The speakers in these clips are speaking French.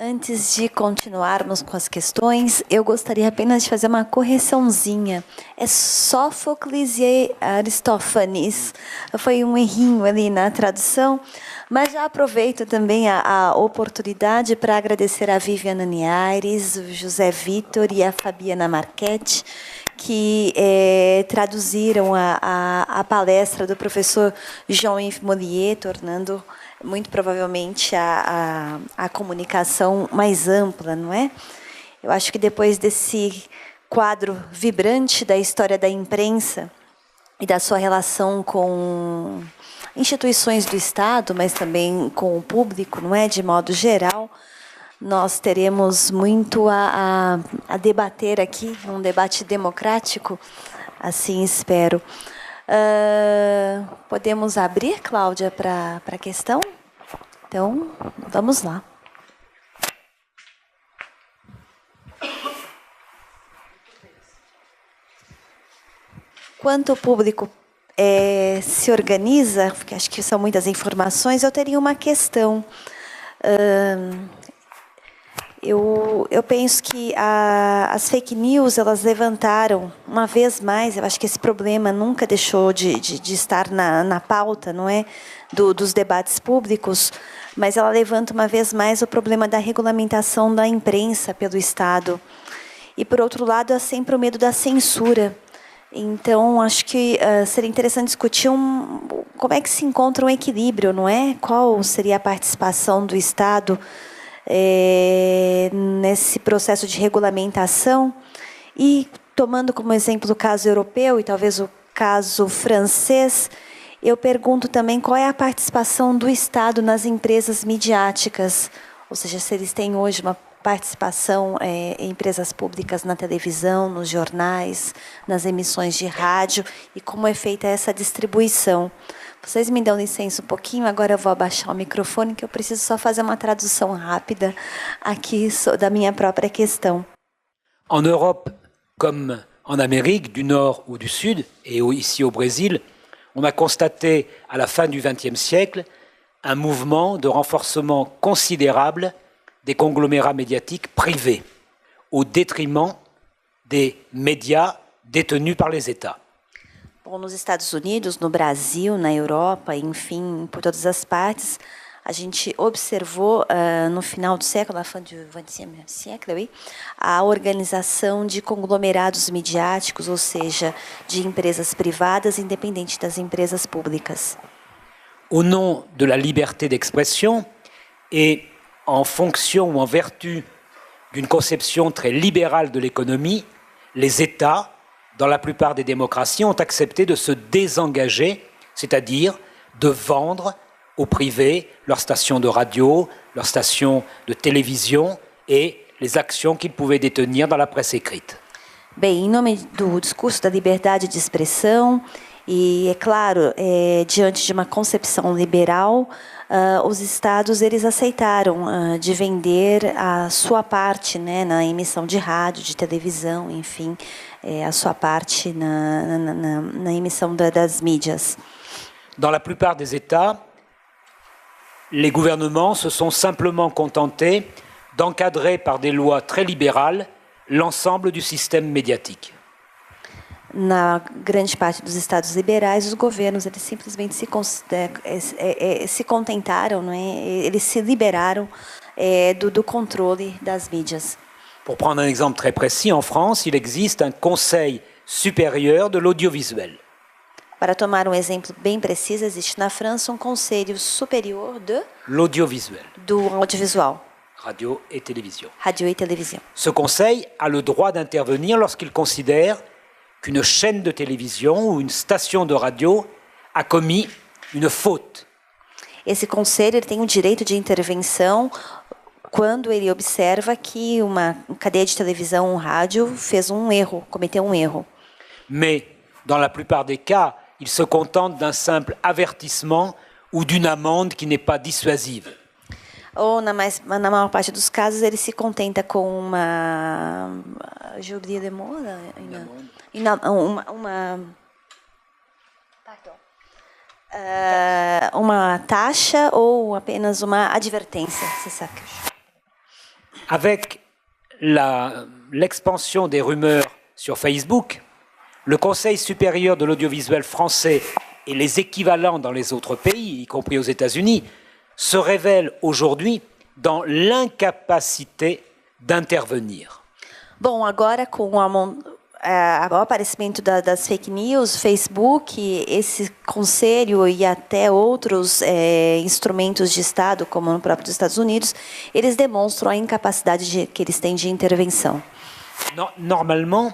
Antes de continuarmos com as questões, eu gostaria apenas de fazer uma correçãozinha. É Sófocles e Aristófanes. Foi um errinho ali na tradução, mas já aproveito também a oportunidade para agradecer a Viviana Niares, o José Vitor e a Fabiana Marchetti, que traduziram a palestra do professor Jean-Yves Mollier, tornando muito provavelmente a comunicação mais ampla, não é? Eu acho que depois desse quadro vibrante da história da imprensa e da sua relação com instituições do Estado, mas também com o público, não é? De modo geral, nós teremos muito a debater aqui, um debate democrático, assim espero. Podemos abrir, Cláudia, para a questão? Então, vamos lá. Enquanto o público se organiza, porque acho que são muitas informações, eu teria uma questão. Eu penso que as fake news, elas levantaram, uma vez mais, eu acho que esse problema nunca deixou de estar na pauta, não é? Dos debates públicos, mas ela levanta uma vez mais o problema da regulamentação da imprensa pelo Estado. E, por outro lado, há sempre o medo da censura. Então, acho que seria interessante discutir como é que se encontra um equilíbrio, não é? Qual seria a participação do Estado nesse processo de regulamentação? E, tomando como exemplo o caso europeu e talvez o caso francês, eu pergunto também qual é a participação do Estado nas empresas midiáticas, ou seja, se eles têm hoje uma participação em empresas públicas na televisão, nos jornais, nas emissões de rádio, e como é feita essa distribuição. Vocês me dão licença um pouquinho, agora eu vou abaixar o microfone, que eu preciso só fazer uma tradução rápida aqui da minha própria questão. En Europe, comme en Amérique du Nord ou du Sud, et ici au Brésil, on a constaté à la fin du XXe siècle un mouvement de renforcement considérable des conglomérats médiatiques privés, au détriment des médias détenus par les États. Bom, nos Estados Unidos, no Brasil, na Europa, enfim, por todas as partes, a gente observou no final do século, na fin du XXe siècle, oui, a organização de conglomerados midiáticos, ou seja, de empresas privadas, independente das empresas públicas. Au nom de la liberté d'expression et en fonction ou en vertu d'une conception très libérale de l'économie, les États, dans la plupart des démocraties, ont accepté de se désengager, c'est-à-dire de vendre au privé leurs stations de radio, leurs stations de télévision et les actions qu'ils pouvaient détenir dans la presse écrite. Bem, em nome do discurso da liberdade de expressão e, é claro, diante de uma concepção liberal, os estados eles aceitaram de vender a sua parte, né, na emissão de rádio, de televisão, enfim, a sua parte na emissão das mídias. Dans la plupart des États, les gouvernements se sont simplement contentés d'encadrer par des lois très libérales l'ensemble du système médiatique. Na grande parte dos estados liberais, os governos eles simplesmente se contentaram, não é? Eles se liberaram do controle das mídias. Pour prendre un exemple très précis, en France, il existe un Conseil supérieur de l'audiovisuel. Para tomar um exemplo bem preciso, existe na França um conselho superior l'audiovisuel. Do audiovisual. Radio et télévision. Radio et télévision. Ce conseil a le droit d'intervenir lorsqu'il considère qu'une chaîne de télévision ou une station de radio a commis une faute. Esse conselho ele tem o direito de intervenção quando ele observa que uma cadeia de televisão ou rádio fez um erro, cometeu um erro. Mais, dans la plupart des cas, il se contente d'un simple avertissement ou d'une amende qui n'est pas dissuasive. Ou na maior parte dos casos ele se contenta com uma juria de moda, uma taxa ou apenas uma advertência, c'est ça que Avec l'expansion des rumeurs sur Facebook, le Conseil supérieur de l'audiovisuel français et les équivalents dans les autres pays, y compris aux États-Unis, se révèlent aujourd'hui dans l'incapacité d'intervenir. Bom, agora com o aparecimento das fake news, Facebook, esse conselho e até outros instrumentos de Estado, como no próprio dos Estados Unidos, eles demonstram a incapacidade que eles têm de intervenção. Normalement,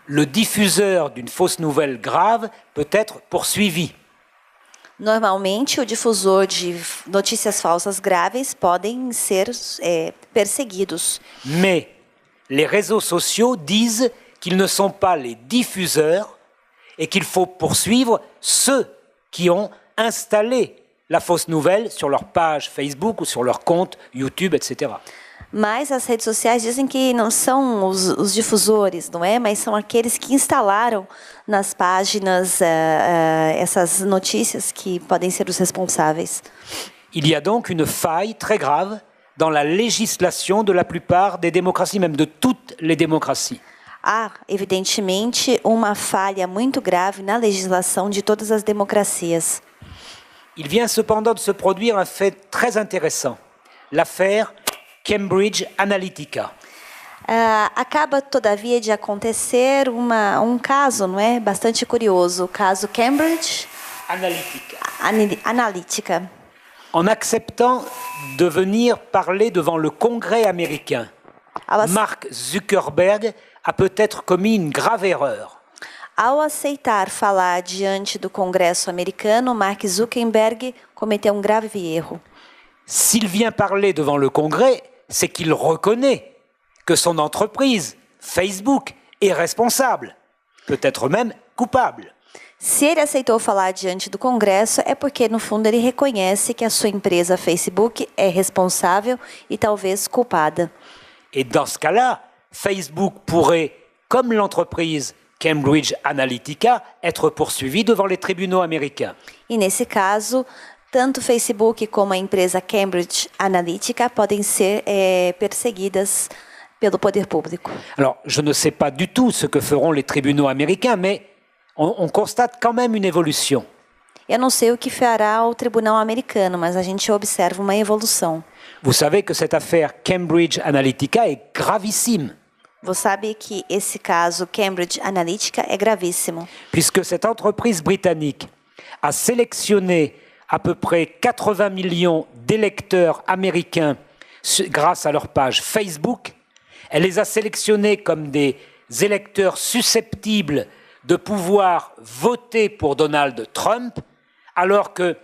le diffuseur d'une fausse nouvelle grave peut être poursuivi. Normalmente, o difusor de notícias falsas graves podem ser perseguidos. Mais les réseaux sociaux disent qu'ils ne sont pas les diffuseurs et qu'il faut poursuivre ceux qui ont installé la fausse nouvelle sur leur page Facebook ou sur leur compte YouTube, etc. Mas as redes sociais dizem que não são os difusores, não é? Mas são aqueles que instalaram nas páginas essas notícias que podem ser os responsáveis. Il y a donc une faille très grave dans la législation de la plupart des démocraties, même de toutes les démocraties. Há, evidentemente, uma falha muito grave na legislação de todas as democracias. Il vient cependant de se produire un fait très intéressant, l'affaire Cambridge Analytica. Acaba, todavia, de acontecer um caso, não é, bastante curioso, o caso Cambridge Analytica. En acceptant de venir parler devant le Congrès américain, Mark Zuckerberg a peut-être commis une grave erreur. Ao aceitar falar diante do Congresso americano, Mark Zuckerberg cometeu grave erro. S'il vient parler devant le Congrès, c'est qu'il reconnaît que son entreprise, Facebook, est responsable, peut-être même coupable. Se ele aceitou falar diante do Congresso, é porque, no fundo, ele reconhece que a sua empresa, Facebook, é responsável e talvez culpada. Et dans ce cas-là, Facebook pourrait, comme l'entreprise Cambridge Analytica, être poursuivi devant les tribunaux américains. E nesse caso, tanto o Facebook como a empresa Cambridge Analytica podem ser perseguidas pelo poder público. Alors, je ne sais pas du tout ce que feront les tribunaux américains, mais on constate quand même une évolution. Eu não sei o que fará o tribunal americano, mas a gente observa uma evolução. Vous savez que cette affaire Cambridge Analytica est gravissime. Você sabe que esse caso Cambridge Analytica é gravíssimo. Puisque cette entreprise britannique a sélectionné à peu près 80 millions d'électeurs américains grâce à leur page Facebook. Elle les a sélectionnés comme des électeurs susceptibles de pouvoir voter pour Donald Trump, alors que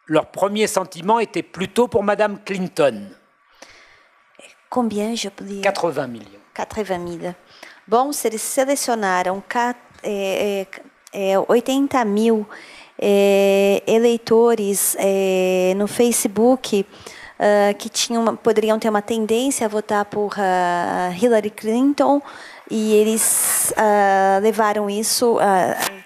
leur premier sentiment était plutôt pour Madame Clinton. Combien, je peux dire? 80 millions. 80 mil. Bom, se eles selecionaram 80 mil eleitores no Facebook que poderiam ter uma tendência a votar por Hillary Clinton, e eles levaram isso,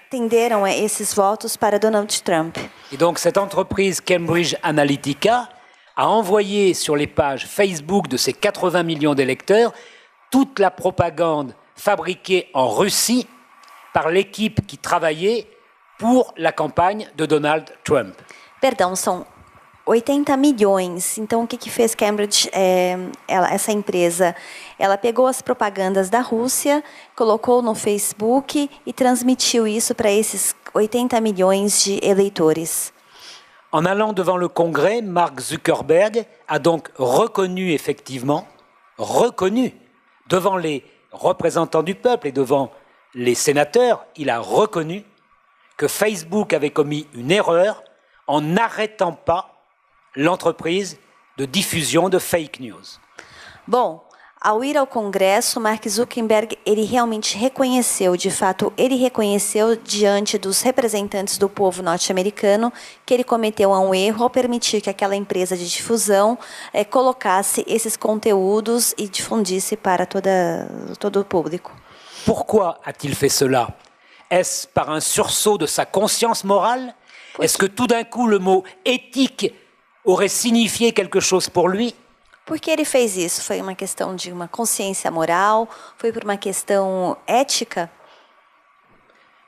tenderam esses votos para Donald Trump. Et donc cette entreprise Cambridge Analytica a envoyé sur les pages Facebook de ces 80 millions d'électeurs toute la propagande fabriquée en Russie par l'équipe qui travaillait pour la campagne de Donald Trump. Perdão, são 80 milhões. Então, o que fez Cambridge, essa empresa? Ela pegou as propagandas da Rússia, colocou no Facebook e transmitiu isso para esses 80 milhões de eleitores. En allant devant le Congrès, Mark Zuckerberg a donc reconnu effectivement, devant les représentants du peuple et devant les sénateurs, il a reconnu que Facebook avait commis une erreur en n'arrêtant pas l'entreprise de diffusion de fake news. Bom, Ao ir ao Congresso, Mark Zuckerberg, ele realmente reconheceu, de fato, ele reconheceu diante dos representantes do povo norte-americano que ele cometeu um erro ao permitir que aquela empresa de difusão colocasse esses conteúdos e difundisse para todo o público. Pourquoi a-t-il fait cela? Est-ce par un sursaut de sa conscience morale? Est-ce que tout d'un coup le mot éthique aurait signifié quelque chose pour lui? Por que ele fez isso? Foi uma questão de uma consciência moral? Foi por uma questão ética?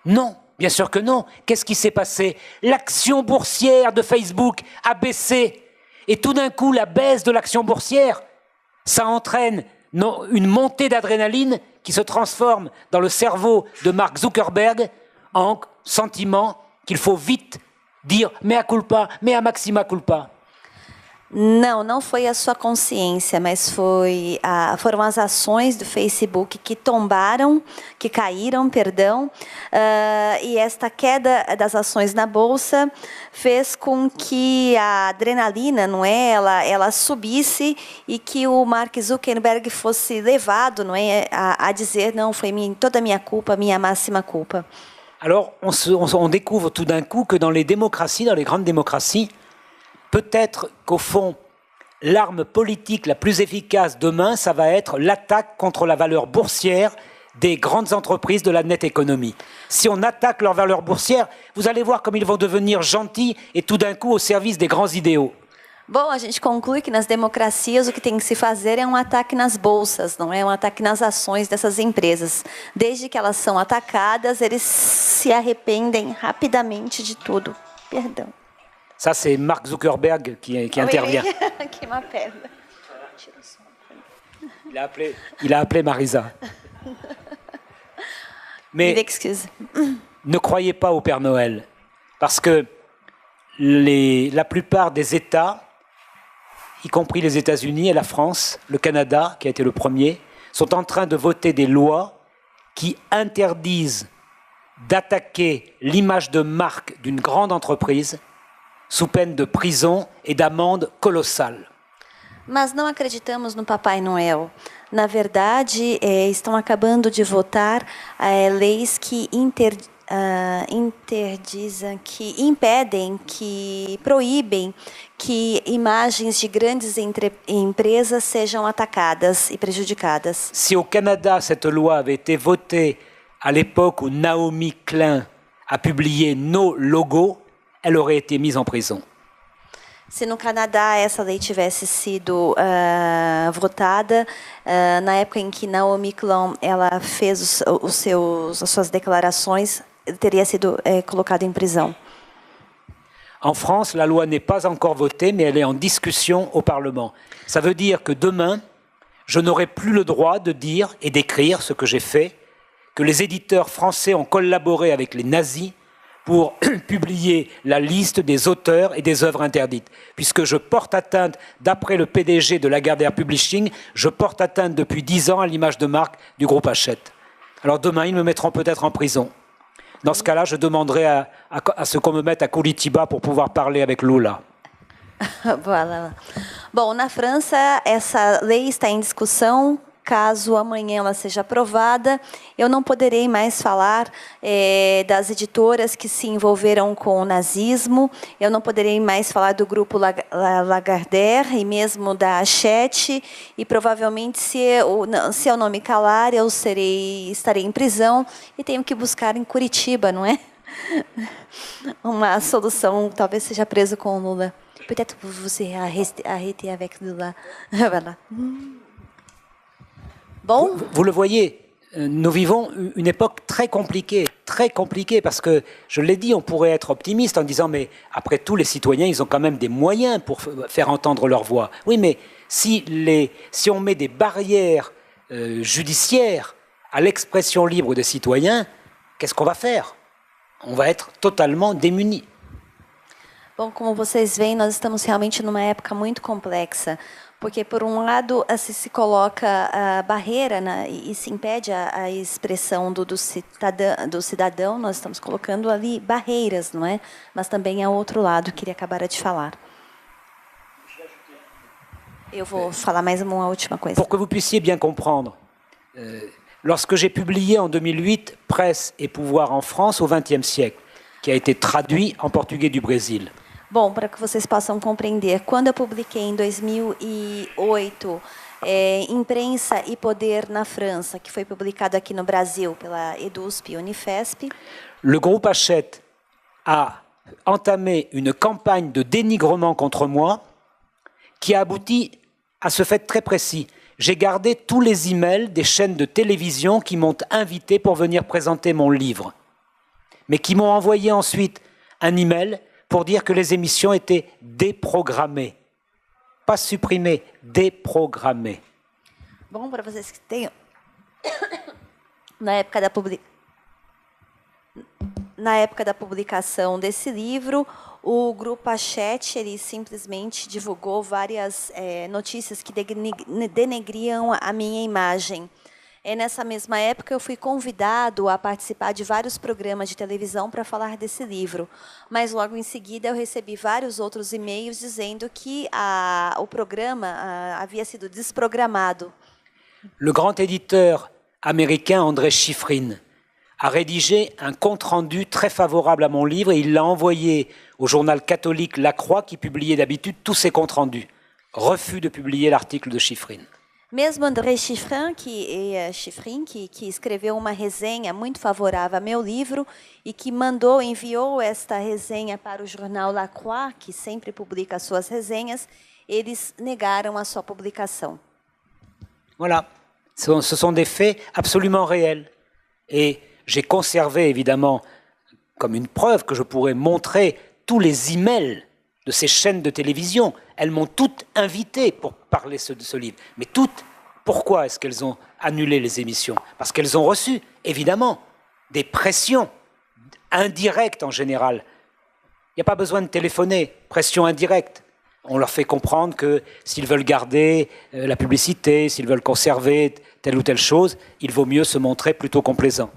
Non, bien sûr que non. Qu'est-ce qui s'est passé? L'action boursière de Facebook a baissé. Et tout d'un coup, la baisse de l'action boursière, ça entraîne une montée d'adrénaline qui se transforme dans le cerveau de Mark Zuckerberg en sentiment qu'il faut vite dire « mea culpa, mea maxima culpa ». Não, não foi a sua consciência, mas foram as ações do Facebook que tombaram, que caíram, perdão, e esta queda das ações na bolsa fez com que a adrenalina, não é, ela subisse e que o Mark Zuckerberg fosse levado, não é, a dizer não, foi toda a minha culpa, minha máxima culpa. Alors, on découvre tout d'un coup que dans les démocraties, dans les grandes démocraties, peut-être qu'au fond, l'arme politique la plus efficace demain, ça va être l'attaque contre la valeur boursière des grandes entreprises de la net économie. Si on attaque leur valeur boursière, vous allez voir comme ils vont devenir gentils et tout d'un coup au service des grands idéaux. Bom, a gente conclui que nas democracias o que tem que se fazer é um ataque nas bolsas, não é um ataque nas ações dessas empresas. Desde que elas são atacadas, eles se arrependem rapidamente de tudo. Perdão. Ça, c'est Mark Zuckerberg qui intervient. Qui m'appelle. Il a appelé Marisa. Mais ne croyez pas au Père Noël, parce que la plupart des États, y compris les États-Unis et la France, le Canada, qui a été le premier, sont en train de voter des lois qui interdisent d'attaquer l'image de marque d'une grande entreprise sous peine de prison et d'amende colossale. Mas não acreditamos no Papai Noel. Na verdade, estão acabando de votar leis que interdizem, que impedem, que proíbem que imagens de grandes empresas sejam atacadas e prejudicadas. Si au Canada, cette loi avait été votée à l'époque où Naomi Klein a publié nos logos, elle aurait été mise en prison. Se no Canadá essa lei tivesse sido votada, na época em que Naomi Klein ela fez as suas declarações, ele teria sido colocado em prisão. En France, la loi n'est pas encore votée, mais elle est en discussion au Parlement. Ça veut dire que demain, je n'aurai plus le droit de dire et d'écrire ce que j'ai fait, que les éditeurs français ont collaboré avec les nazis pour publier la liste des auteurs et des œuvres interdites. Puisque je porte atteinte, d'après le PDG de Lagardère Publishing, je porte atteinte depuis 10 ans à l'image de marque du groupe Hachette. Alors demain, ils me mettront peut-être en prison. Dans ce cas-là, je demanderai à ce qu'on me mette à Curitiba pour pouvoir parler avec Lula. Voilà. Bom, na França, essa lei está em discussão. Caso amanhã ela seja aprovada, eu não poderei mais falar das editoras que se envolveram com o nazismo, eu não poderei mais falar do grupo Lagardère e mesmo da Hachette, e provavelmente, se eu não me calar, eu estarei em prisão e tenho que buscar em Curitiba, não é? Uma solução, talvez seja preso com o Lula. Peut-être vous arrêter avec Lula. Voilà. Bon. Vous le voyez, nous vivons une époque très compliquée, parce que, je l'ai dit, on pourrait être optimiste en disant, mais après tout, les citoyens, ils ont quand même des moyens pour faire entendre leur voix. Oui, mais si on met des barrières judiciaires à l'expression libre des citoyens, qu'est-ce qu'on va faire? On va être totalement démunis. Bom, como vocês veem, nós estamos realmente numa época muito complexa. Porque, por um lado, se coloca a barreira e se impede a expressão do cidadão, nós estamos colocando ali barreiras, não é? Mas também há outro lado que ele acabara de falar. Eu vou falar mais uma última coisa. Pour que vous puissiez bien comprendre, lorsque j'ai publié en 2008 Presse et pouvoir en France au XXe siècle, qui a été traduit en portugais du Brésil. Bom, para que vocês possam compreender, quando eu publiquei em 2008 Imprensa e Poder na França, que foi publicado aqui no Brasil pela EDUSP e Unifesp, le groupe Hachette a entamé une campagne de dénigrement contre moi qui a abouti à ce fait très précis. J'ai gardé tous les emails des chaînes de télévision qui m'ont invité pour venir présenter mon livre, mais qui m'ont envoyé ensuite un email pour dire que les émissions étaient déprogrammées. Pas supprimées, déprogrammées. Bom, para vocês que tenham... Na época da publicação desse livro, o Grupo Hachette, ele simplesmente divulgou várias notícias que denegriam a minha imagem. Nessa mesma época, eu fui convidado a participar de vários programas de televisão para falar desse livro. Mas, logo em seguida, eu recebi vários outros e-mails dizendo que o programa havia sido desprogramado. Le grand éditeur américain André Schifrin a rédigé un compte-rendu très favorable à mon livre et il l'a envoyé au journal catholique La Croix qui publiait d'habitude tous ses comptes rendus. Refus de publier l'article de Schifrin. Mesmo André Schifrin, que escreveu uma resenha muito favorável a meu livro e que enviou esta resenha para o jornal La Croix, que sempre publica suas resenhas, eles negaram a sua publicação. Voilà, ce sont des faits absolument réels. Et j'ai conservé, évidemment, comme une preuve que je pourrais montrer tous les emails de ces chaînes de télévision. Elles m'ont toutes invité pour parler de ce livre. Mais toutes, pourquoi est-ce qu'elles ont annulé les émissions? Parce qu'elles ont reçu, évidemment, des pressions indirectes en général. Il n'y a pas besoin de téléphoner, pression indirecte. On leur fait comprendre que s'ils veulent garder la publicité, s'ils veulent conserver telle ou telle chose, il vaut mieux se montrer plutôt complaisant.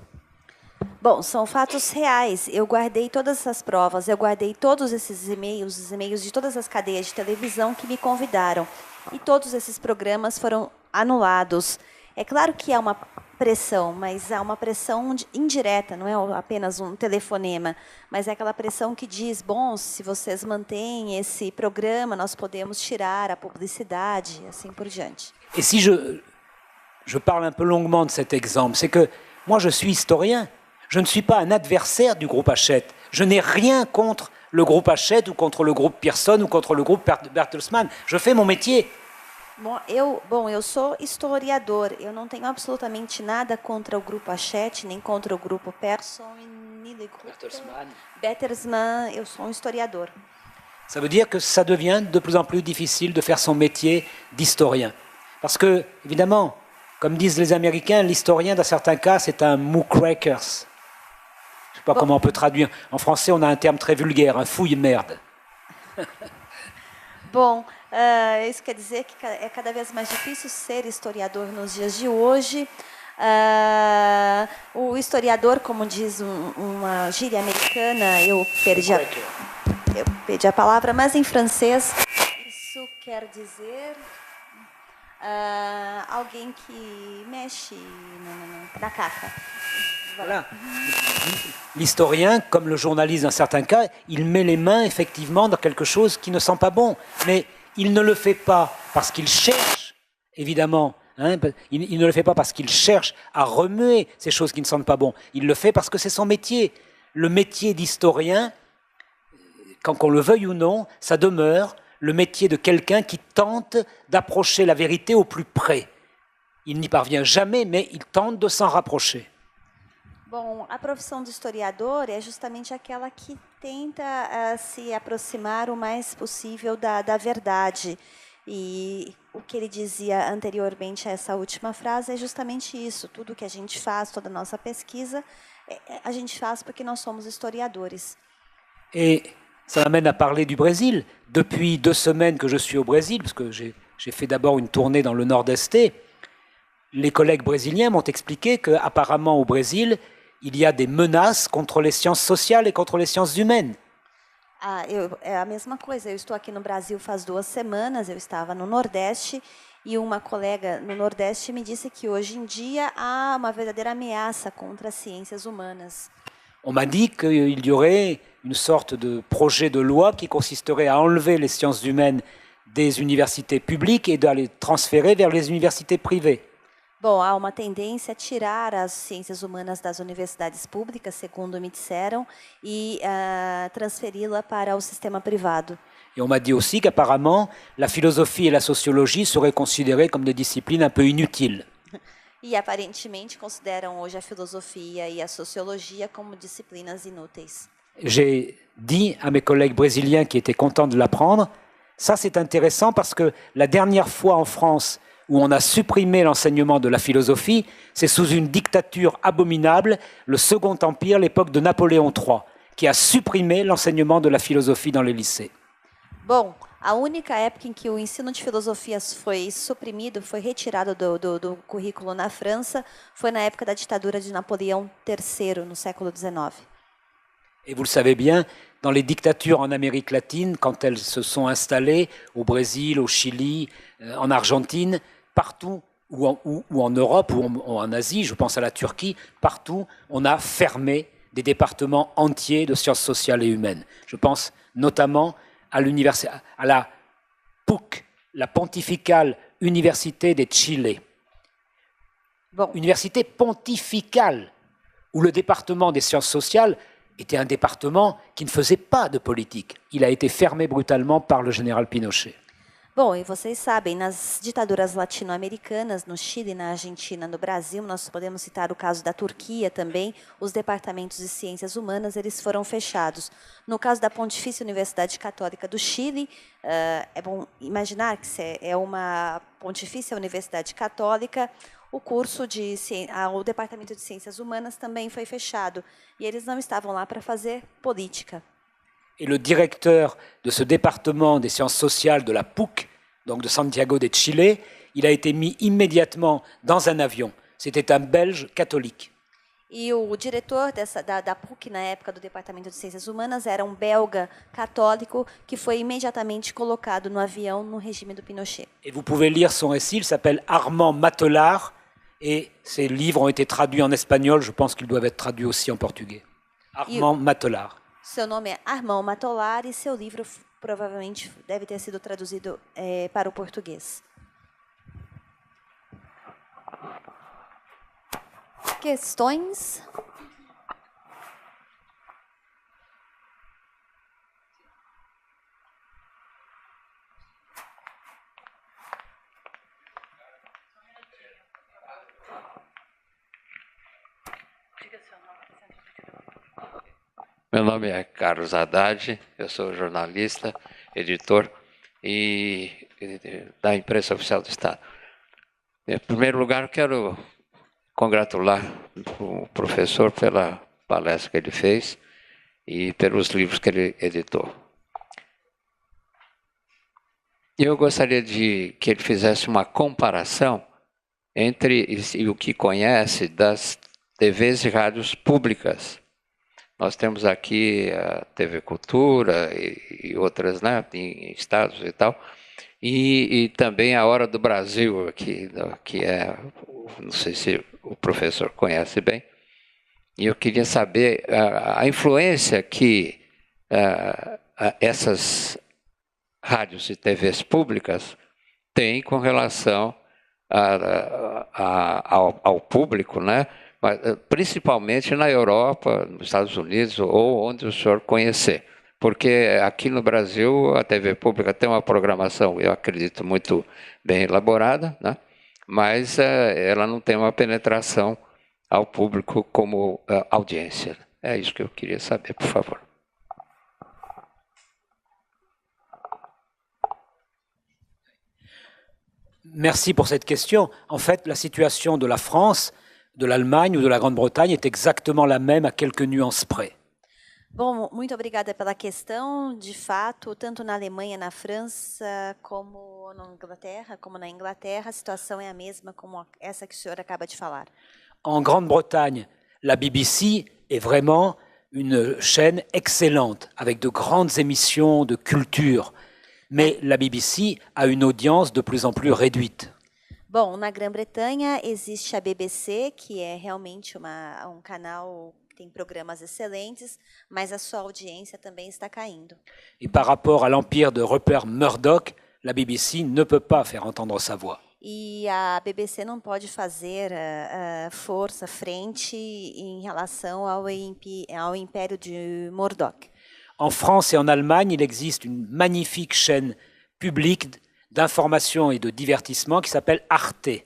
Bom, são fatos reais. Eu guardei todas essas provas, eu guardei todos esses e-mails, os e-mails de todas as cadeias de televisão que me convidaram. E todos esses programas foram anulados. É claro que há uma pressão, mas há uma pressão indireta, não é apenas um telefonema, mas é aquela pressão que diz, bom, se vocês mantêm esse programa, nós podemos tirar a publicidade, e assim por diante. Et si je parle un peu longuement de cet exemple, c'est que moi je suis historien. Je ne suis pas un adversaire du groupe Hachette. Je n'ai rien contre le groupe Hachette ou contre le groupe Pearson ou contre le groupe Bertelsmann. Je fais mon métier. Eu sou historiador. Eu não tenho absolutamente nada contra o grupo Hachette, nem contra o grupo Pearson, nem o grupo Bertelsmann. Eu sou historiador. Ça veut dire que ça devient de plus en plus difficile de faire son métier d'historien. Parce que, évidemment, comme disent les Américains, l'historien, dans certains cas, c'est un muckraker. Je ne sais pas comment on peut traduire. En français, on a un terme très vulgaire, un fouille-merde. Bom, isso quer dizer que é cada vez mais difícil ser historiador nos dias de hoje. O historiador, como diz uma gíria americana, eu perdi a palavra, mas em francês isso quer dizer alguém que mexe na caca. Voilà. L'historien, comme le journaliste dans certains cas, il met les mains effectivement dans quelque chose qui ne sent pas bon. Mais il ne le fait pas parce qu'il cherche, évidemment, il ne le fait pas parce qu'il cherche à remuer ces choses qui ne sentent pas bon. Il le fait parce que c'est son métier. Le métier d'historien, qu'on le veuille ou non, ça demeure le métier de quelqu'un qui tente d'approcher la vérité au plus près. Il n'y parvient jamais, mais il tente de s'en rapprocher. Bom, a profissão de historiador é justamente aquela que tenta se aproximar o mais possível da verdade. E o que ele dizia anteriormente a essa última frase é justamente isso. Tudo que a gente faz, toda a nossa pesquisa, a gente faz porque nós somos historiadores. Et ça m'amène à parler du Brésil. Depuis 2 semaines que je suis au Brésil, parce que j'ai fait d'abord une tournée dans le Nord-Est, les collègues brésiliens m'ont expliqué qu'apparemment au Brésil, il y a des menaces contre les sciences sociales et contre les sciences humaines. É a mesma coisa. Eu estou aqui no Brasil faz 2 semanas, eu estava no Nordeste, e uma colega no Nordeste me disse que hoje em dia há uma verdadeira ameaça contra as ciências humanas. On m'a dit qu'il y aurait une sorte de projet de loi qui consisterait à enlever les sciences humaines des universités publiques et de les transférer vers les universités privées. Bom, há uma tendência a tirar as ciências humanas das universidades públicas, segundo me disseram, e transferi-la para o sistema privado. Et on m'a dit aussi qu'apparemment, la philosophie et la sociologie seraient considérées comme des disciplines un peu inutiles. E aparentemente consideram hoje a filosofia e a sociologia como disciplinas inúteis. J'ai dit à mes collègues brésiliens qui étaient contents de l'apprendre, ça c'est intéressant parce que la dernière fois en France où on a supprimé l'enseignement de la philosophie, c'est sous une dictature abominable, le Second Empire, l'époque de Napoléon III, qui a supprimé l'enseignement de la philosophie dans les lycées. Bom, a única época em que o ensino de filosofia foi suprimido, foi retirado do currículo na França, foi na época da ditadura de Napoleão III, no século XIX. Et vous le savez bien, dans les dictatures en Amérique latine, quand elles se sont installées, au Brésil, au Chili, en Argentine, partout, ou en Europe, ou en Asie, je pense à la Turquie, partout, on a fermé des départements entiers de sciences sociales et humaines. Je pense notamment à la PUC, la Pontificale Université de Chile. Bon. Université pontificale, où le département des sciences sociales était un département qui ne faisait pas de politique. Il a été fermé brutalement par le général Pinochet. Bom, e vocês sabem, nas ditaduras latino-americanas, no Chile, na Argentina, no Brasil, nós podemos citar o caso da Turquia também, os departamentos de ciências humanas, eles foram fechados. No caso da Pontifícia Universidade Católica do Chile, é bom imaginar que é uma Pontifícia Universidade Católica, o curso o departamento de ciências humanas também foi fechado, e eles não estavam lá para fazer política. Et le directeur de ce département des sciences sociales de la PUC, donc de Santiago de Chile, il a été mis immédiatement dans un avion. C'était un Belge catholique. E o diretor da PUC, na época do Departamento de Ciências Humanas, era um belga católico que foi imediatamente colocado no avião no regime do Pinochet. Et vous pouvez lire son récit, il s'appelle Armand Matelard, et ses livres ont été traduits en espagnol, je pense qu'ils doivent être traduits aussi en portugais. Armand Matelard. Seu nome é Armand Matelard e seu livro provavelmente deve ter sido traduzido para o português. Questões? Meu nome é Carlos Haddad, eu sou jornalista, editor da Imprensa Oficial do Estado. Em primeiro lugar, quero congratular o professor pela palestra que ele fez e pelos livros que ele editou. Eu gostaria que ele fizesse uma comparação entre o que conhece das TVs e rádios públicas. Nós temos aqui a TV Cultura e outras, né, em estados e tal, e também a Hora do Brasil, aqui, que é, não sei se o professor conhece bem, e eu queria saber a influência que essas rádios e TVs públicas têm com relação ao público, né? Mas, principalmente na Europa, nos Estados Unidos, ou onde o senhor conhecer. Porque aqui no Brasil a TV pública tem uma programação, eu acredito, muito bem elaborada, né? Mas ela não tem uma penetração ao público como audiência. É isso que eu queria saber, por favor. Merci pour cette question. En fait, la situation de la France, de l'Allemagne ou de la Grande-Bretagne est exactement la même à quelques nuances près. Bom, muito obrigada pela questão. De fato, tanto na Alemanha, na França, como na Inglaterra, a situação é a mesma como essa que o senhor acaba de falar. En Grande-Bretagne, la BBC est vraiment une chaîne excellente, avec de grandes émissions de culture. Mais la BBC a une audience de plus en plus réduite. Bom, na Grã-Bretanha existe a BBC, que é realmente canal que tem programas excelentes, mas a sua audiência também está caindo. Et par rapport à l'empire de Rupert Murdoch, la BBC ne peut pas faire entendre sa voix. E a BBC não pode fazer força frente em relação ao império de Murdoch. En France et en Allemagne, il existe une magnifique chaîne publique d'information et de divertissement qui s'appelle Arte.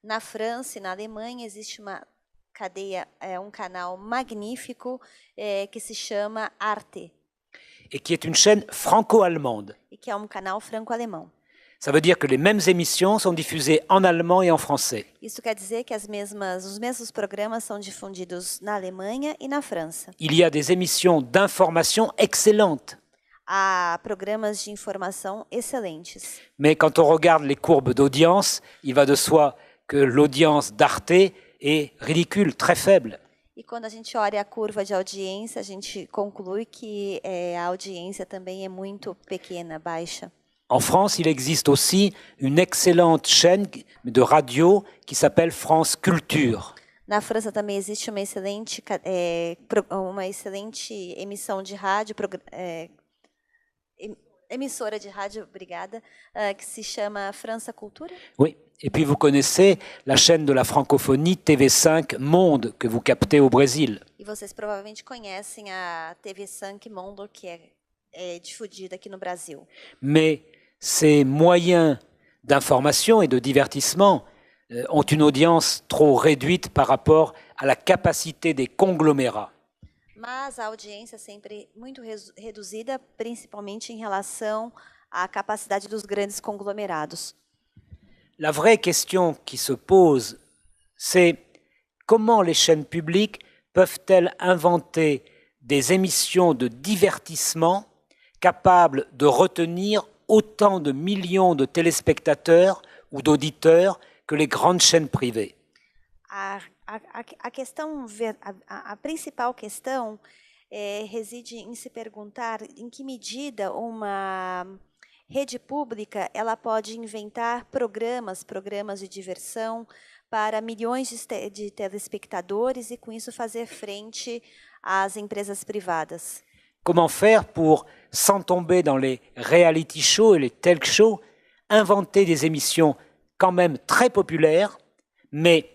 Na França e na Alemanha existe uma cadeia, canal magnífico que se chama Arte. Et qui est une chaîne franco-allemande. E que é canal franco-alemão. Ça veut dire que les mêmes émissions sont diffusées en allemand et en français. Isso quer dizer que os mesmos programas são difundidos na Alemanha e na França. Il y a des émissions d'information excellentes. Há programas de informação excelentes. Mais quand on regarde les courbes d'audience, il va de soi que l'audience d'Arte est ridicule, très faible. E quando a gente olha a curva de audiência, a gente conclui que a audiência também é muito pequena, baixa. En France, il existe aussi une excellente chaîne de radio qui s'appelle France Culture. Na França também existe uma excelente emissão de rádio, emissora de rádio, obrigada, que se chama França Cultura. Oui. Et puis vous connaissez la chaîne de la francophonie TV5 Monde que vous captez au Brésil. E vocês provavelmente conhecem a TV5 Monde, que é difundida aqui no Brasil. Mais ces moyens d'information et de divertissement ont une audience trop réduite par rapport à la capacité des conglomérats. Mas a audiência é sempre muito reduzida, principalmente em relação à capacidade dos grandes conglomerados. La vraie question qui se pose, c'est comment les chaînes publiques peuvent-elles inventer des émissions de divertissement capables de retenir autant de millions de téléspectateurs ou d'auditeurs que les grandes chaînes privées. A principal questão reside em se perguntar em que medida uma rede pública ela pode inventar programas de diversão para milhões de telespectadores e com isso fazer frente às empresas privadas. Comment faire pour, sans tomber dans les reality shows et les talk shows, inventer des émissions quand même très populaires, mais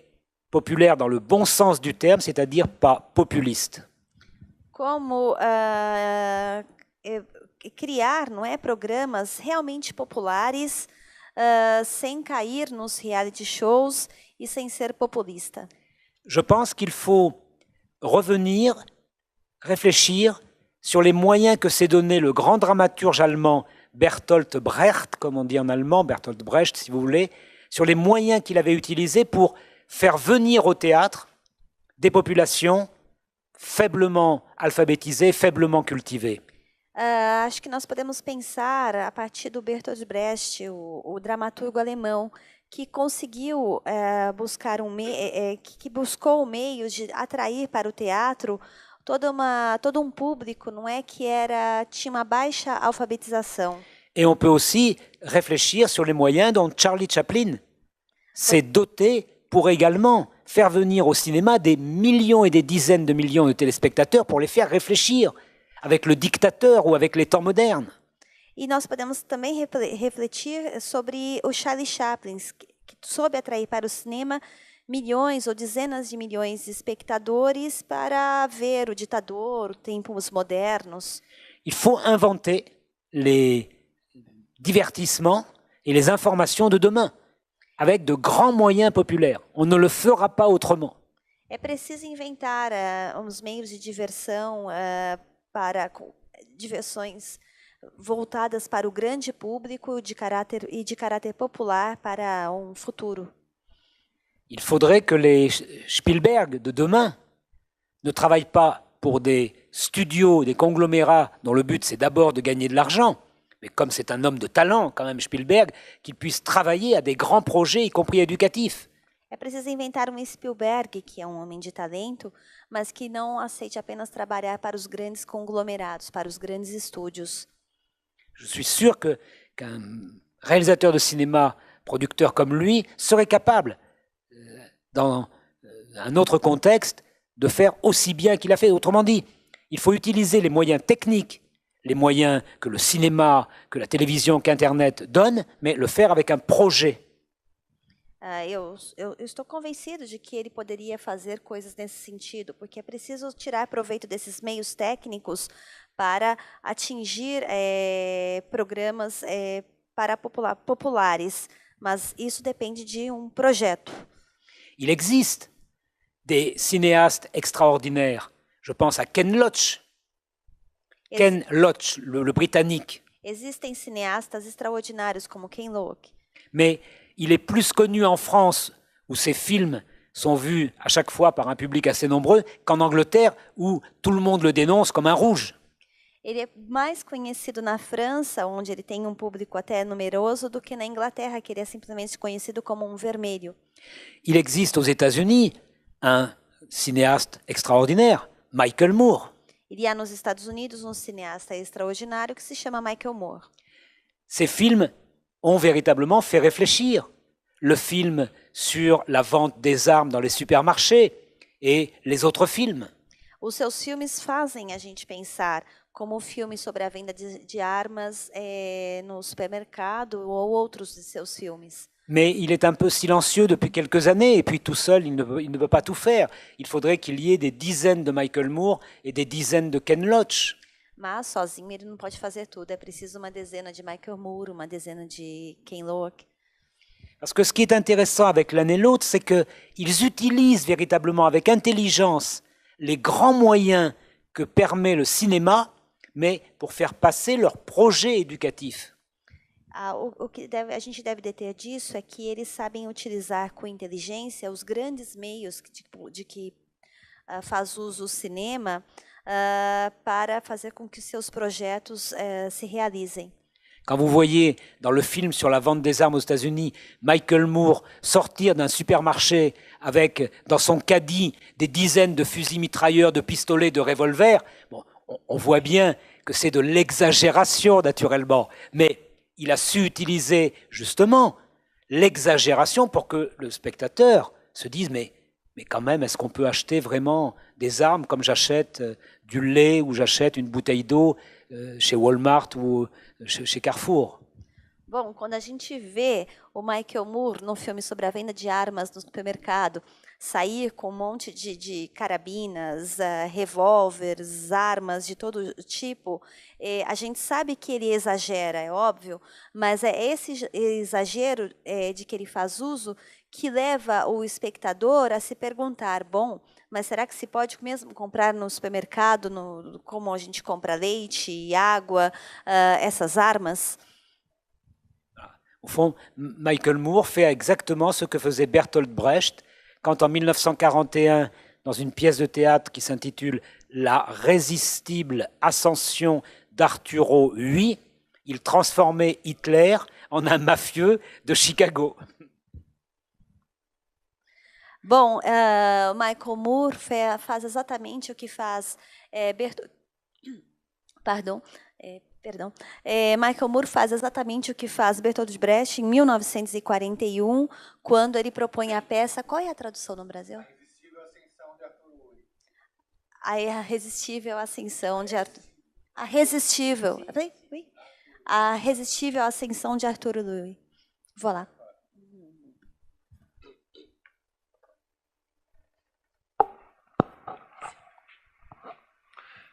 populaires dans le bon sens du terme, c'est-à-dire pas populistes. Como criar, não é, programas realmente populares, sem cair nos reality shows e sem ser populista. Je pense qu'il faut revenir, réfléchir sur les moyens que s'est donné le grand dramaturge allemand Bertolt Brecht, comme on dit en allemand, Bertolt Brecht si vous voulez, sur les moyens qu'il avait utilisés pour faire venir au théâtre des populations faiblement alphabétisées, faiblement cultivées. Acho que nós podemos pensar a partir do Bertolt Brecht, o dramaturgo alemão, que conseguiu que buscou o meio de atrair para o teatro todo um público, não é, que tinha uma baixa alfabetização. Et on peut aussi réfléchir sur les moyens dont Charlie Chaplin s'est doté pour également faire venir au cinéma des millions et des dizaines de millions de téléspectateurs pour les faire réfléchir avec le dictateur ou avec les temps modernes. E nós podemos também refletir sobre o Charlie Chaplin, que soube atrair para o cinema milhões ou dezenas de milhões de espectadores para ver o ditador, os tempos modernos. Il faut inventer les divertissements et les informations de demain avec de grands moyens populaires. On ne le fera pas autrement. É preciso inventar uns meios de diversão para diversões voltadas para o grande público de caráter popular para um futuro. Il faudrait que les Spielberg de demain ne travaillent pas pour des studios, des conglomérats dont le but c'est d'abord de gagner de l'argent, mais comme c'est un homme de talent quand même Spielberg, qu'il puisse travailler à des grands projets, y compris éducatifs. É preciso inventar um Spielberg, que é um homem de talento, mas que não aceite apenas trabalhar para os grandes conglomerados, para os grandes estúdios. Je suis sûr qu'un réalisateur de cinéma, producteur comme lui, serait capable, dans un autre contexte, de faire aussi bien qu'il a fait. Autrement dit, il faut utiliser les moyens techniques, les moyens que le cinéma, que la télévision, qu'Internet donnent, mais le faire avec un projet. Eu estou convencido de que ele poderia fazer coisas nesse sentido, porque é preciso tirar proveito desses meios técnicos para atingir programas para populares, mas isso depende de um projeto. Il existe des cinéastes extraordinaires. Je pense à Ken Loach. Ken Loach, le Britannique. Existem cineastas extraordinários como Ken Loach. Mais il est plus connu en France, où ses films sont vus à chaque fois par un public assez nombreux, qu'en Angleterre, où tout le monde le dénonce comme un rouge. Ele é mais conhecido na França, onde ele tem público até numeroso, do que na Inglaterra, que ele é simplesmente conhecido como vermelho. Il existe aux États-Unis un cinéaste extraordinaire, Michael Moore. E há nos Estados Unidos cineasta extraordinário que se chama Michael Moore. Ces films ont véritablement fait réfléchir. Le film sur la vente des armes dans les supermarchés et les autres films. Os seus filmes fazem a gente pensar, como o filme sobre a venda de armas no supermercado ou outros de seus filmes. Mais il est un peu silencieux depuis quelques années, et puis tout seul, il ne peut pas tout faire. Il faudrait qu'il y ait des dizaines de Michael Moore et des dizaines de Ken Loach. Mas sozinho ele não pode fazer tudo. É preciso uma dezena de Michael Moore, uma dezena de Ken Loach. Parce que ce qui est intéressant avec l'un et l'autre, c'est qu'ils utilisent véritablement avec intelligence les grands moyens que permet le cinéma, mais pour faire passer leur projet éducatif. O que a gente deve deter disso é que eles sabem utilizar com inteligência os grandes meios de que faz uso o cinema para fazer com que seus projetos se réalisent. Quand vous voyez dans le film sur la vente des armes aux États-Unis Michael Moore sortir d'un supermarché avec dans son caddie des dizaines de fusils mitrailleurs, de pistolets, de revolvers, bon, on voit bien que c'est de l'exagération naturellement, mais il a su utiliser justement l'exagération pour que le spectateur se dise mais quand même, est-ce qu'on peut acheter vraiment des armes comme j'achète du lait ou j'achète une bouteille d'eau chez Walmart ou chez Carrefour? Bom, quando a gente vê o Michael Moore no filme sobre a venda de armas no supermercado, sair com monte de carabinas, revólveres, armas de todo tipo, a gente sabe que ele exagera, é óbvio, mas é esse exagero de que ele faz uso que leva o espectador a se perguntar, bom, mas será que se pode mesmo comprar no supermercado, como a gente compra leite e água, essas armas? Au fond, Michael Moore fait exactement ce que faisait Bertolt Brecht quand en 1941, dans une pièce de théâtre qui s'intitule « La résistible ascension d'Arturo VIII », il transformait Hitler en un mafieux de Chicago. Bom, Michael Moore faz exatamente o que faz Michael Moore faz exatamente o que faz Bertolt Brecht em 1941, quando ele propõe a peça. Qual é a tradução no Brasil? A Irresistível Ascensão de Arturo. A Irresistível Ascensão de Arturo Louis. Vou lá.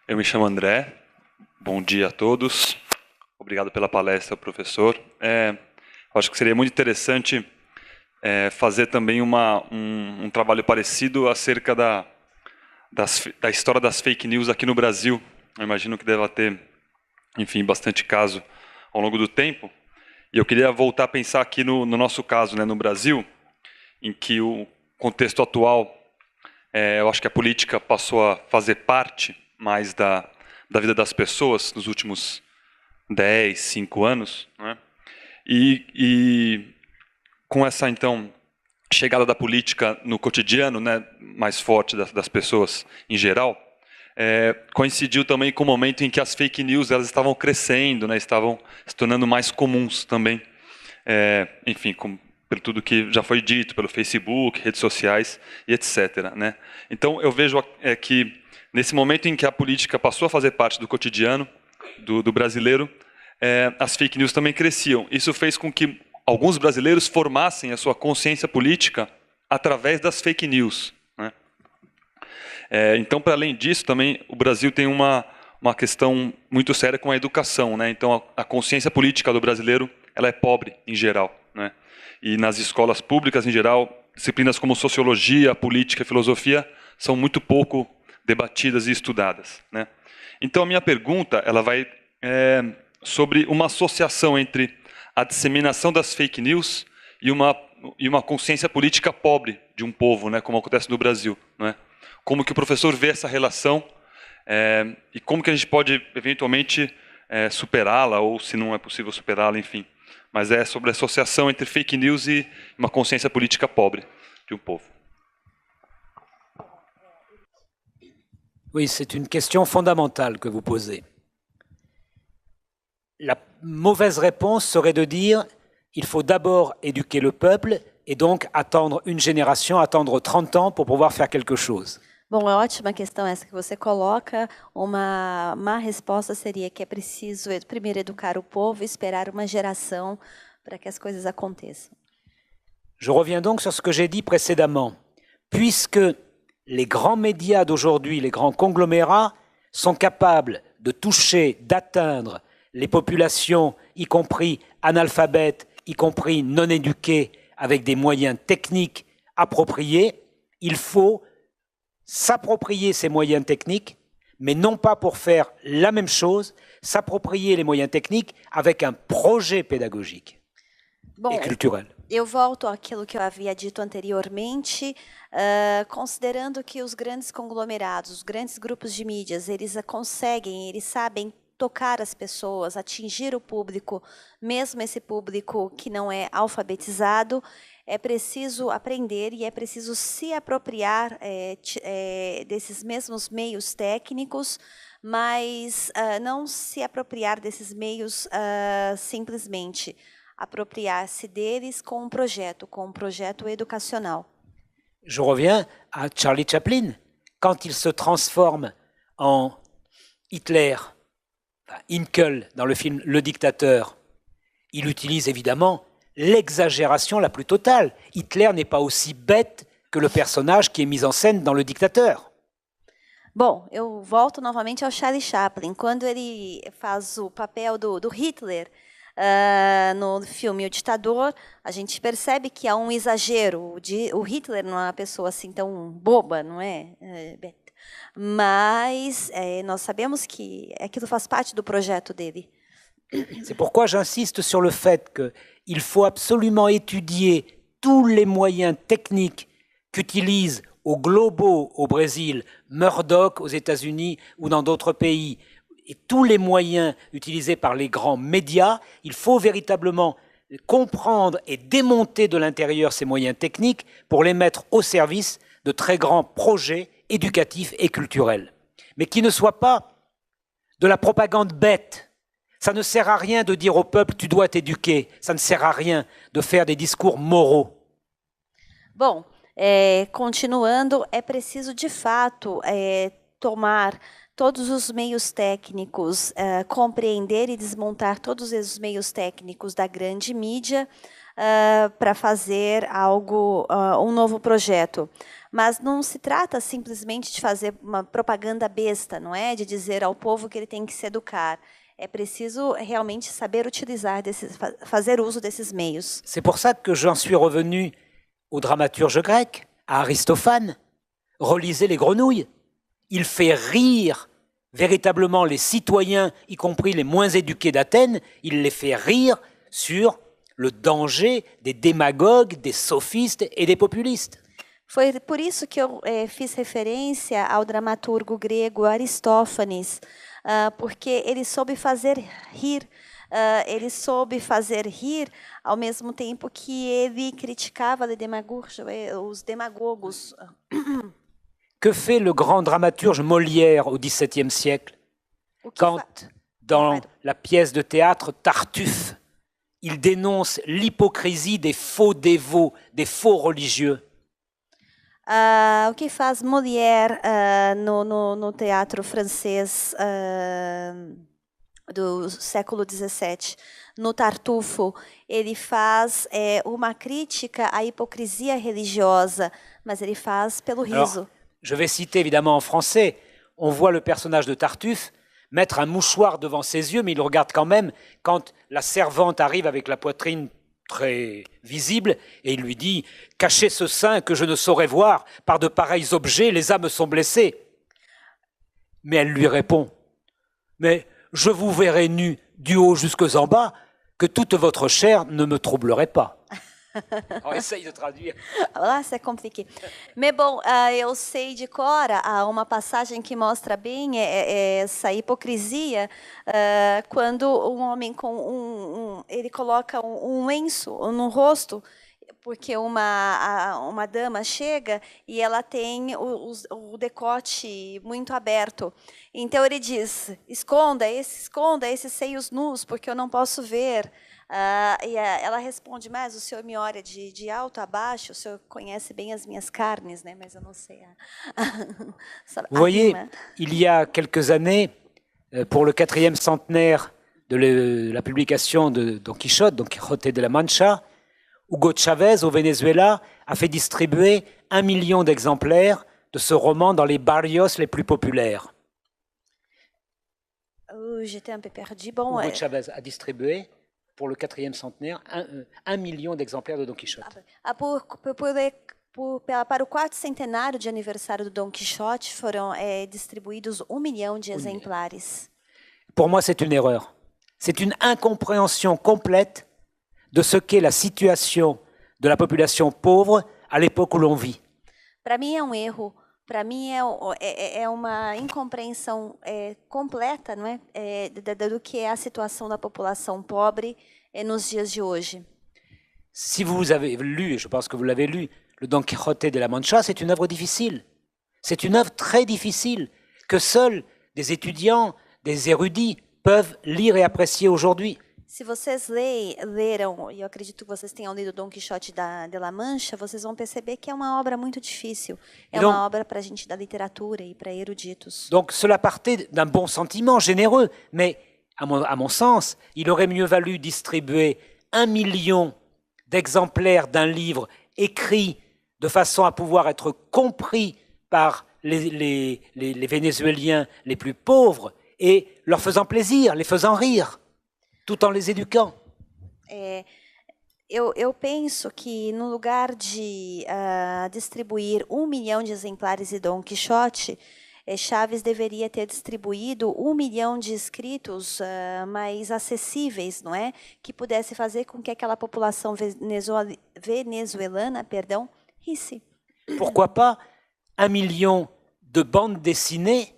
Eu me chamo André. Bom dia a todos. Obrigado pela palestra, professor. Acho que seria muito interessante fazer também um trabalho parecido acerca da história das fake news aqui no Brasil. Eu imagino que deva ter, enfim, bastante caso ao longo do tempo. E eu queria voltar a pensar aqui no nosso caso, né, no Brasil, em que o contexto atual, eu acho que a política passou a fazer parte mais da vida das pessoas nos últimos 10, 5 anos, né? E com essa, então, chegada da política no cotidiano, né, mais forte das pessoas em geral, coincidiu também com o momento em que as fake news elas estavam crescendo, né, estavam se tornando mais comuns também, enfim, pelo tudo que já foi dito, pelo Facebook, redes sociais e etc. Né? Então, eu vejo que, nesse momento em que a política passou a fazer parte do cotidiano do brasileiro, as fake news também cresciam. Isso fez com que alguns brasileiros formassem a sua consciência política através das fake news. Né? Então, para além disso, também o Brasil tem uma questão muito séria com a educação. Né? Então, a consciência política do brasileiro ela é pobre, em geral. Né? E nas escolas públicas, em geral, disciplinas como sociologia, política e filosofia são muito pouco debatidas e estudadas. Né? Então, a minha pergunta ela vai sobre uma associação entre a disseminação das fake news e uma consciência política pobre de um povo, né, como acontece no Brasil. Né? Como que o professor vê essa relação e como que a gente pode, eventualmente, superá-la, ou se não é possível superá-la, enfim. Mas é sobre a associação entre fake news e uma consciência política pobre de um povo. Oui, c'est une question fondamentale que vous posez. La mauvaise réponse serait de dire il faut d'abord éduquer le peuple et donc attendre une génération, attendre 30 ans pour pouvoir faire quelque chose. Bom, é ótima questão essa que você coloca. Uma má resposta seria que é preciso primeiro educar o povo e esperar uma geração para que as coisas aconteçam. Je reviens donc sur ce que j'ai dit précédemment. Puisque les grands médias d'aujourd'hui, les grands conglomérats, sont capables de toucher, d'atteindre les populations, y compris analphabètes, y compris non éduquées, avec des moyens techniques appropriés, il faut s'approprier ces moyens techniques, mais non pas pour faire la même chose, s'approprier les moyens techniques avec un projet pédagogique et culturel. Eu volto àquilo que eu havia dito anteriormente, considerando que os grandes conglomerados, os grandes grupos de mídias, eles sabem tocar as pessoas, atingir o público, mesmo esse público que não é alfabetizado. É preciso aprender e é preciso se apropriar desses mesmos meios técnicos, mas não se apropriar desses meios simplesmente. Apropriar-se deles com um projeto educacional. Je reviens à Charlie Chaplin. Quand il se transforme en Hitler, Hinkel dans le film Le Dictateur, il utilise évidemment l'exagération la plus totale. Hitler n'est pas aussi bête que le personnage qui est mis en scène dans Le Dictateur. Bom, eu volto novamente ao Charlie Chaplin. Quando ele faz o papel do Hitler no filme O Ditador, a gente percebe que há um exagero. O Hitler não é uma pessoa assim tão boba, não é? Mas nós sabemos que aquilo faz parte do projeto dele. C'est pourquoi j'insiste sur le fait qu'il faut absolument étudier tous les moyens techniques qu'utilisent aux globaux au Brésil, Murdoch aux États-Unis ou dans d'autres pays, et tous les moyens utilisés par les grands médias. Il faut véritablement comprendre et démonter de l'intérieur ces moyens techniques pour les mettre au service de très grands projets éducatifs et culturels. Mais qui ne soient pas de la propagande bête. Ça ne sert à rien de dire au peuple « tu dois t'éduquer ». Ça ne sert à rien de faire des discours moraux. Bom, continuando, é preciso de fato tomar todos os meios técnicos, compreender e desmontar todos os meios técnicos da grande mídia para fazer um novo projeto. Mas não se trata simplesmente de fazer uma propaganda besta, não é? De dizer ao povo que ele tem que se educar. É preciso realmente saber utilizar fazer uso desses meios. C'est pour ça que j'en suis revenu au dramaturge grec, à Aristophane. Relisez les Grenouilles. Il fait rire véritablement les citoyens, y compris les moins éduqués d'Athènes. Il les fait rire sur le danger des démagogues, des sophistes et des populistes. Foi por isso que eu fiz referência ao dramaturgo grego Aristófanes, porque ele soube fazer rir ele soube fazer rir ao mesmo tempo que ele criticava os demagogos. Que fait le grand dramaturge Molière au XVIIe siècle quand, dans la pièce de théâtre Tartuffe, il dénonce l'hypocrisie des faux dévots, des faux religieux? O que faz Molière no teatro francês do século XVII, no Tartufo? Ele faz uma crítica à hipocrisia religiosa, mas ele faz pelo riso. Alors, je vais citer évidemment en français. On voit le personnage de Tartuffe mettre un mouchoir devant ses yeux, mais il regarde quand même quand la servante arrive avec la poitrine très visible, et il lui dit « Cachez ce sein que je ne saurais voir, par de pareils objets, les âmes sont blessées. » Mais elle lui répond « Mais je vous verrai nu du haut jusqu'en bas, que toute votre chair ne me troublerait pas. » On essaye de traduire. Lá, isso é complicado. Mas, bom, eu sei de cor uma passagem que mostra bem essa hipocrisia quando um homem ele coloca um lenço no rosto, porque uma dama chega e ela tem o decote muito aberto. Então ele diz: esconda esses seios nus, porque eu não posso ver. E ela responde: mas o senhor me olha de alto a baixo, o senhor conhece bem as minhas carnes, né? Mas eu não sei. Vous voyez, il y a quelques années, pour le 4e centenaire de la publication de Don Quichotte, Don Quijote de la Mancha, Hugo Chavez, au Venezuela, a fait distribuer 1 million d'exemplaires de ce roman dans les barrios les plus populaires. J'étais un peu perdu. Bon, Hugo Chavez a distribué, pour le 4e centenaire, 1 million d'exemplaires de Don Quichotte. Para o quarto centenário de aniversário do Don Quixote, foram distribuídos 1 milhão de exemplares. Pour moi, c'est une erreur. C'est une incompréhension complète de ce qu'est la situation de la population pauvre à l'époque où l'on vit. Para mim é erro. Para mim é uma incompreensão completa, não é, do que é a situação da população pobre nos dias de hoje. Si vous avez lu, et je pense que vous l'avez lu, le Don Quijote de la Mancha, c'est une œuvre difficile. C'est une œuvre très difficile que seuls des étudiants, des érudits peuvent lire et apprécier aujourd'hui. Se vocês leram, e eu acredito que vocês tenham lido Don Quixote de la Mancha, vocês vão perceber que é uma obra muito difícil. É uma obra para a gente da literatura e para eruditos. Donc cela partait d'un bon sentiment généreux, mais à mon sens, il aurait mieux valu distribuer 1 million d'exemplaires d'un livre écrit de façon à pouvoir être compris par les Vénézuéliens les plus pauvres et leur faisant plaisir, les faisant rire, tout en les éduquant. Eu penso que no lugar de distribuir 1 milhão de exemplares de Don Quixote, Chaves deveria ter distribuído 1 milhão de escritos mais acessíveis, não é? Que pudesse fazer com que aquela população venezuelana, risse. Pourquoi pas 1 million de bandes dessinées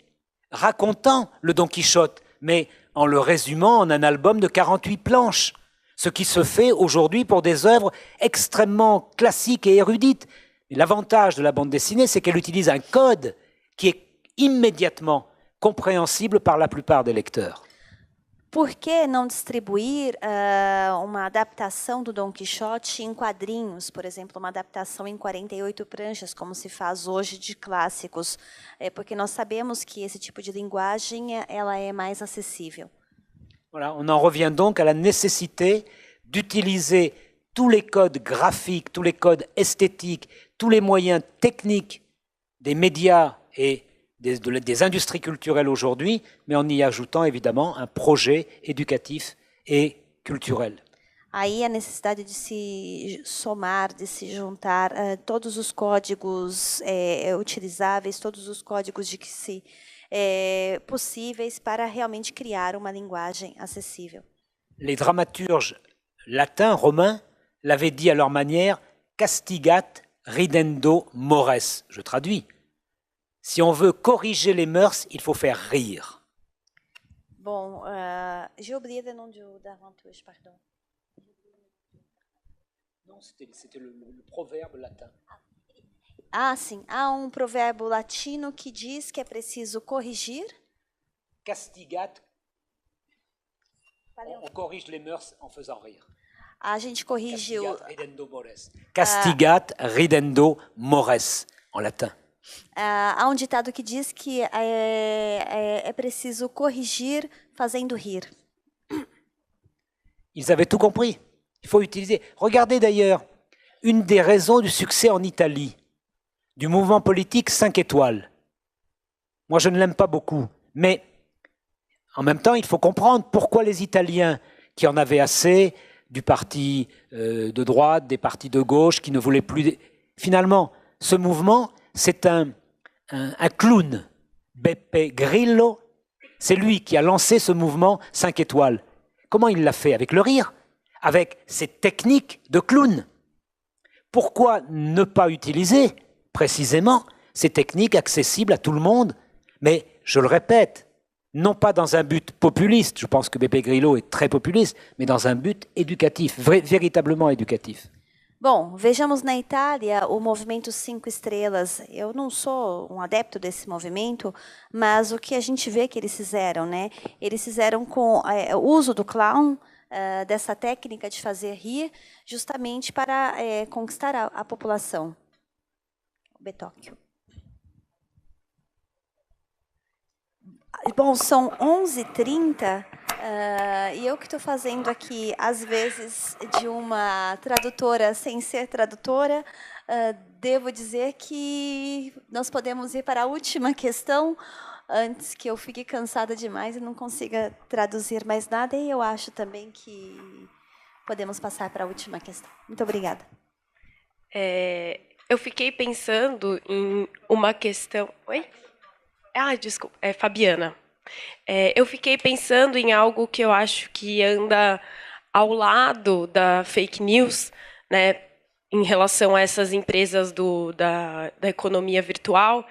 racontant le Don Quichotte, mais en le résumant en un album de 48 planches, ce qui se fait aujourd'hui pour des œuvres extrêmement classiques et érudites. L'avantage de la bande dessinée, c'est qu'elle utilise un code qui est immédiatement compréhensible par la plupart des lecteurs. Por que não distribuir uma adaptação do Don Quixote em quadrinhos, por exemplo, uma adaptação em 48 pranchas, como se faz hoje de clássicos? Porque nós sabemos que esse tipo de linguagem ela é mais acessível. Voilà, on en revient donc à la nécessité d'utiliser tous les codes graphiques, tous les codes esthétiques, tous les moyens techniques des médias et des industries culturelles aujourd'hui, mais en y ajoutant évidemment un projet éducatif et culturel. Aí a necessidade de se somar, de se juntar todos os códigos utilizáveis, todos os códigos possíveis para realmente criar uma linguagem acessível. Les dramaturges latins, romains, l'avaient dit à leur manière « castigat ridendo mores ». Je traduis. Si on veut corriger les mœurs, il faut faire rire. Bon, j'ai oublié le nom d'Aventus, pardon. Non, c'était le proverbe latin. Ah, sim. Há provérbio latino que diz que é preciso corrigir. Castigat. On corrige les mœurs en faisant rire. A gente corrige o... Castigat ridendo mores. Castigat ridendo mores, en latin. Há ditado que diz que é preciso corrigir fazendo rir. Ils avaient tout compris. Il faut utiliser. Regardez d'ailleurs, une des raisons du succès en Italie, du mouvement politique 5 étoiles. Moi, je ne l'aime pas beaucoup, mais en même temps, il faut comprendre pourquoi les Italiens, qui en avaient assez, du parti de droite, des partis de gauche, qui ne voulaient plus... Finalement, ce mouvement, c'est un clown. Beppe Grillo, c'est lui qui a lancé ce mouvement 5 étoiles. Comment il l'a fait? Avec le rire, avec ses techniques de clown. Pourquoi ne pas utiliser précisément ces techniques accessibles à tout le monde? Mais, je le répète, non pas dans un but populiste, je pense que Beppe Grillo est très populiste, mais dans un but éducatif, véritablement éducatif. Bom, vejamos na Itália o movimento 5 estrelas. Eu não sou adepto desse movimento, mas o que a gente vê que eles fizeram, né? Eles fizeram com o uso do clown, dessa técnica de fazer rir, justamente para conquistar a população. Betóquio. Bom, são 11h30 e eu que estou fazendo aqui, às vezes, de uma tradutora sem ser tradutora, devo dizer que nós podemos ir para a última questão, antes que eu fique cansada demais e não consiga traduzir mais nada, e eu acho também que podemos passar para a última questão. Muito obrigada. Eu fiquei pensando em uma questão... Oi? Desculpa, Fabiana. Eu fiquei pensando em algo que eu acho que anda ao lado da fake news, né, em relação a essas empresas da economia virtual,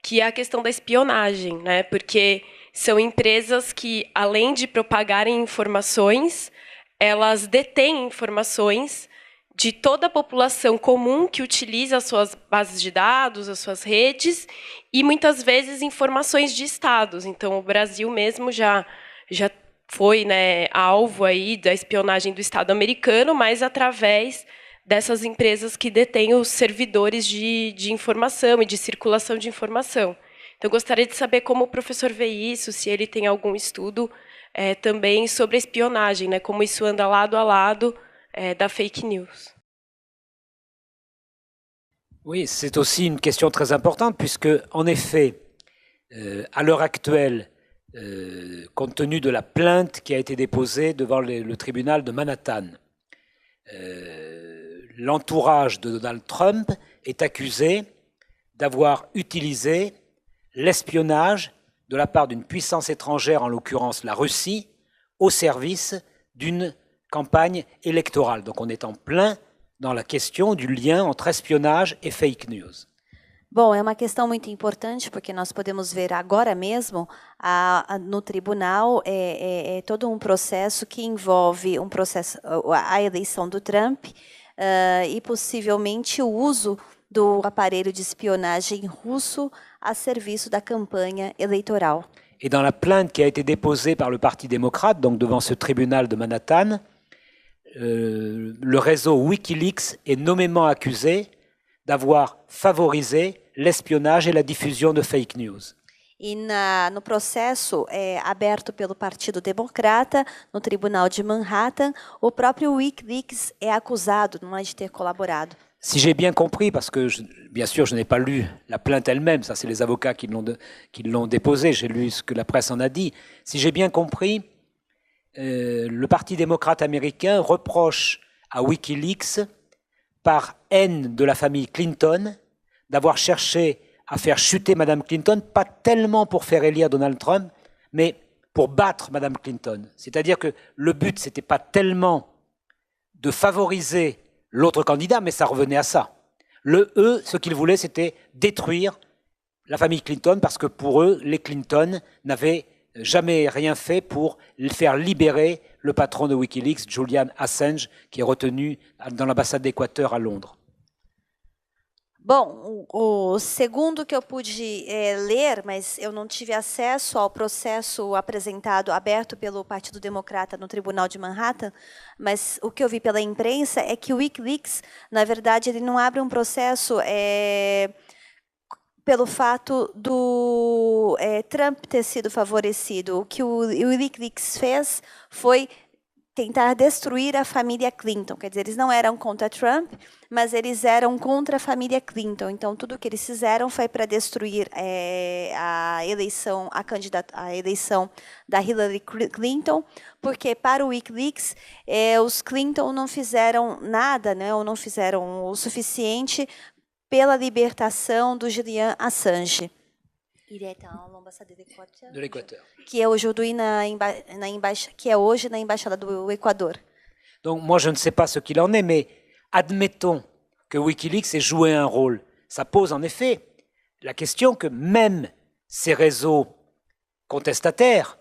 que é a questão da espionagem, né, porque são empresas que, além de propagarem informações, elas detêm informações de toda a população comum que utiliza as suas bases de dados, as suas redes, e muitas vezes informações de estados. Então, o Brasil mesmo já foi, né, alvo aí da espionagem do Estado americano, mas através dessas empresas que detêm os servidores de informação e de circulação de informação. Então, eu gostaria de saber como o professor vê isso, se ele tem algum estudo também sobre a espionagem, né, como isso anda lado a lado da fake news. Oui, c'est aussi une question très importante, puisque, en effet, à l'heure actuelle, compte tenu de la plainte qui a été déposée devant le tribunal de Manhattan, l'entourage de Donald Trump est accusé d'avoir utilisé l'espionnage de la part d'une puissance étrangère, en l'occurrence la Russie, au service d'une campagne électorale. Donc on est en plein dans la question du lien entre espionnage e fake news. Bom, é uma questão muito importante, porque nós podemos ver agora mesmo, no tribunal, todo um processo que envolve a eleição do Trump e possivelmente o uso do aparelho de espionagem russo a serviço da campanha eleitoral. Et dans la plainte qui a été déposée par le Parti démocrate, donc devant ce tribunal de Manhattan, le réseau Wikileaks est nommément accusé d'avoir favorisé l'espionnage et la diffusion de fake news. E no processo aberto pelo Partido Democrata, no Tribunal de Manhattan, o próprio Wikileaks é acusado de ter collaborado. Si j'ai bien compris, parce que bien sûr je n'ai pas lu la plainte elle-même, ça c'est les avocats qui l'ont déposée, j'ai lu ce que la presse en a dit. Si j'ai bien compris, le Parti démocrate américain reproche à Wikileaks, par haine de la famille Clinton, d'avoir cherché à faire chuter Mme Clinton, pas tellement pour faire élire Donald Trump, mais pour battre Mme Clinton. C'est-à-dire que le but, ce n'était pas tellement de favoriser l'autre candidat, mais ça revenait à ça. Eux, ce qu'ils voulaient, c'était détruire la famille Clinton, parce que pour eux, les Clinton n'avaient jamais rien fait pour faire libérer le patron de Wikileaks, Julian Assange, qui est retenu dans l'ambassade d'Équateur à Londres. Bom, o segundo que eu pude ler, mas eu não tive acesso ao processo apresentado, aberto pelo Partido Democrata no Tribunal de Manhattan, mas o que eu vi pela imprensa é que o Wikileaks, na verdade, ele não abre um processo pelo fato do Trump ter sido favorecido. O que o Wikileaks fez foi tentar destruir a família Clinton. Quer dizer, eles não eram contra Trump, mas eles eram contra a família Clinton. Então, tudo o que eles fizeram foi para destruir a eleição da Hillary Clinton, porque para o Wikileaks, os Clinton não fizeram nada, né, ou não fizeram o suficiente pela libertação do Julian Assange. De l'Équateur. Que é hoje na embaixada do Equador. Donc moi je ne sais pas ce qu'il en est, mais admettons que Wikileaks ait joué un rôle. Ça pose en effet la question que même ces réseaux contestataires,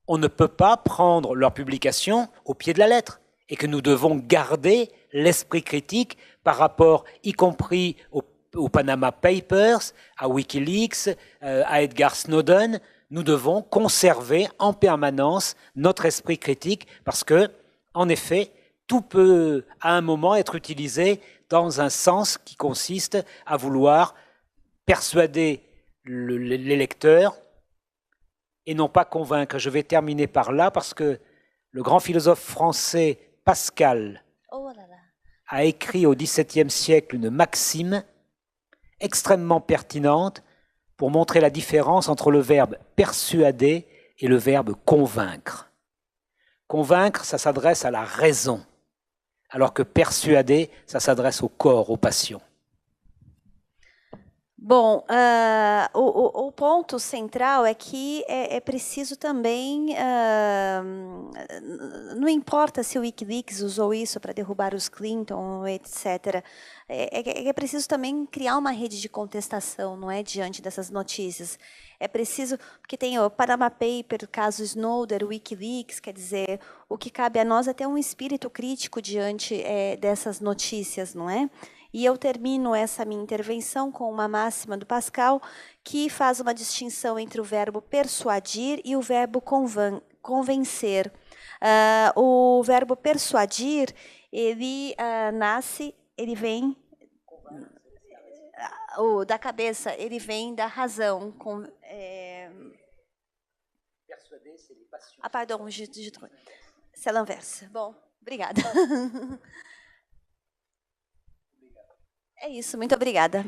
on ne peut pas prendre leur publication au pied de la lettre et que nous devons garder l'esprit critique par rapport, y compris aux Panama Papers, à Wikileaks, à Edgar Snowden. Nous devons conserver en permanence notre esprit critique parce que, en effet, tout peut à un moment être utilisé dans un sens qui consiste à vouloir persuader les lecteurs et non pas convaincre. Je vais terminer par là parce que le grand philosophe français Pascal a écrit au XVIIe siècle une maxime extrêmement pertinente pour montrer la différence entre le verbe persuader et le verbe convaincre. Convaincre, ça s'adresse à la raison, alors que persuader, ça s'adresse au corps, aux passions. Bom, o ponto central é que é preciso também, não importa se o Wikileaks usou isso para derrubar os Clinton, etc., é preciso também criar uma rede de contestação, não é, diante dessas notícias. É preciso, porque tem o Panama Paper, o caso Snowden, o Wikileaks, quer dizer, o que cabe a nós é ter um espírito crítico diante dessas notícias, não é? E eu termino essa minha intervenção com uma máxima do Pascal, que faz uma distinção entre o verbo persuadir e o verbo convencer. O verbo persuadir, ele ele vem da cabeça, ele vem da razão. Pardon, c'est l'inverse. Bom, obrigada. É isso, muito obrigada.